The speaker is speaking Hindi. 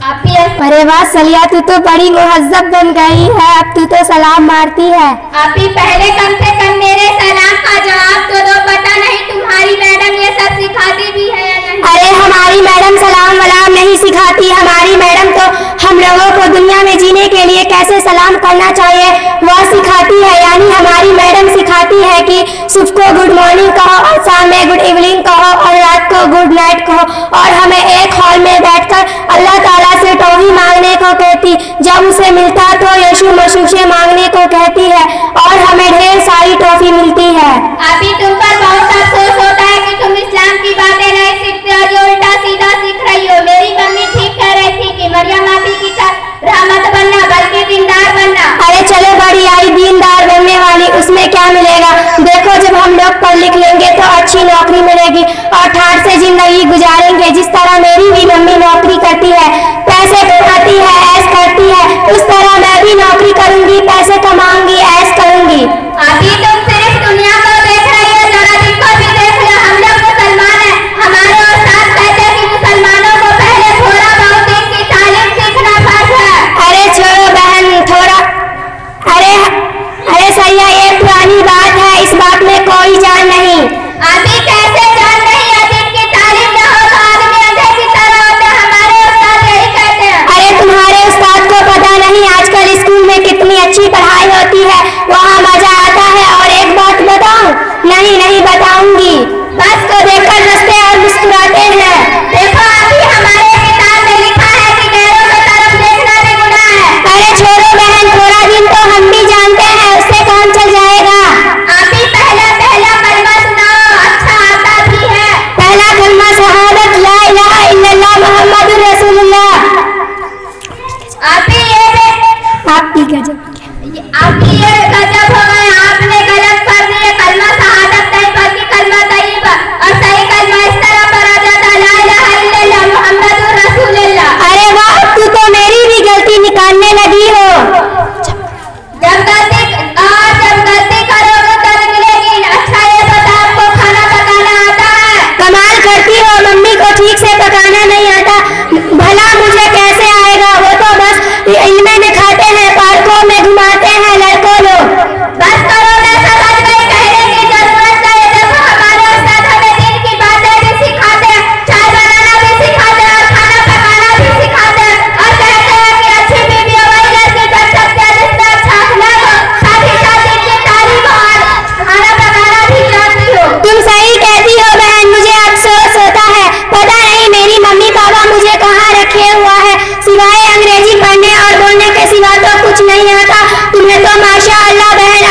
अरे वाह सलिया, तू तो बड़ी मुहज्जब बन गई है, अब तू तो सलाम मारती है। आपी पहले कम से कम मेरे सलाम का जवाब तो दो, पता नहीं तुम्हारी मैडम ये सब सिखाती भी है या नहीं। अरे हमारी मैडम सलाम वलाम नहीं सिखाती, हमारी मैडम तो हम लोगों को दुनिया में जीने के लिए कैसे सलाम करना चाहिए वह सिखाती है। यानी हमारी मैडम सिखाती है कि सुबह को गुड मॉर्निंग कहो और शाम में गुड इवनिंग कहो और रात को गुड नाइट कहो, और हमें एक हॉल में बैठकर अल्लाह ताला से टॉफी मांगने को कहती, जब उसे मिलता तो यीशु मसीह से मांगने को कहती है, और हमें ढेर सारी टॉफी मिलती है। अभी तुम पर बहुत अफसोस होता है कि तुम इस्लाम की बातें नहीं सीखते और ये उल्टा सीधा सीख रही हो। मेरी मम्मी ठीक कह रही थी कि मरियम आपी की रहमत बनना बल्कि दीनदार बनना। अरे चलो बड़ी आई दीनदार बनने वाली, उसमें क्या मिलेगा? देखो जब हम लोग पढ़ लिख लेंगे तो अच्छी नौकरी मिलेगी और ठाठ से जिंदगी गुजारेंगे। जिस तरह मेरी भी मम्मी नौकरी करती है, पैसे कमाती है, ऐश करती है, उस तरह मैं भी नौकरी करूंगी, पैसे कमाऊंगी, ऐश करूंगी। अभी तुम सिर्फ दुनिया को देख रही हो, जरा दिन को भी देख लो। हम लोग मुसलमान हैं, हमारे उस्ताद कहते हैं कि मुसलमानों को पहले थोड़ा बहुत दिन की तालीम सीखना फर्ज है। अरे छोड़ो बहन, थोड़ा अरे सैया, ये पुरानी बात है, इस बात में कोई जान नहीं। अभी कैसे जान नहीं? अजीब की तालीम न हो तो आदमी अंधे की तरह होते, हमारे उस्ताद यही कहते हैं। अरे तुम्हारे उस्ताद को पता नहीं आजकल स्कूल में कितनी अच्छी पढ़ाई होती है, वहाँ मजा आता है। और एक बात बताऊं? नहीं बताऊंगी, बस को देखकर हंसते और मुस्कुराते हैं। देखो अभी हमारे किताब में लिखा है कि गैरों की तरफ देखना भी गुनाह है। अरे छोड़ो बहन, थोड़ा दिन तो हम भी जानते हैं, उससे काम चल जाएगा। अभी पहला कलमा सुनाओ, अच्छा आता भी है। पहला कलमा शहादत ला इलाहा इल्लल्लाह मुहम्मदुर रसूलुल्लाह। अभी ये आपकी गजब आपकी ये गजब हो गए, आपने गलत कर दिए। कलमा शहादत नहीं बल्कि कलमा तैयबा, और सही कलमा इस तरह पढ़ा जाता है, ला इलाहा इल्लल्लाह मुहम्मदुर रसूलुल्लाह। अरे वाह, तू तो मेरी भी गलती निकालने लगी हो। जब गलती करोगे तो निकलेगी। अच्छा ये बता, आपको खाना पकाना आता है? कमाल करती हो, मम्मी को ठीक से पकाना नहीं आता, भला मुझे कैसे आएगा? वो तो बस इनमें में खाते हैं, पार्कों में घुमाते हैं लड़कों लोग। बस करो, मैं समझ गई, कहने की जरूरत नहीं। देखो हमारे उस्ताद हमें दिन की बातें भी सिखाते हैं, चाय बनाना भी सिखाते हैं और खाना पकाना भी सिखाते हैं, और कहते हैं कि अच्छी बीवी वही लड़की बन सकती है जिसमें अच्छा अखलाक हो, साथ ही साथ इनकी तारीफ और खाना पकाना भी जानती हो। तुम सही कहती हो बहन, मुझे अफसोस होता है, पता नहीं मेरी मम्मी पापा मुझे कहाँ रखे हुआ है, सिवाय अंग्रेजी पढ़ने और बोलने के सिवा तो कुछ नहीं आता। तुम्हें तो माशाअल्लाह बहन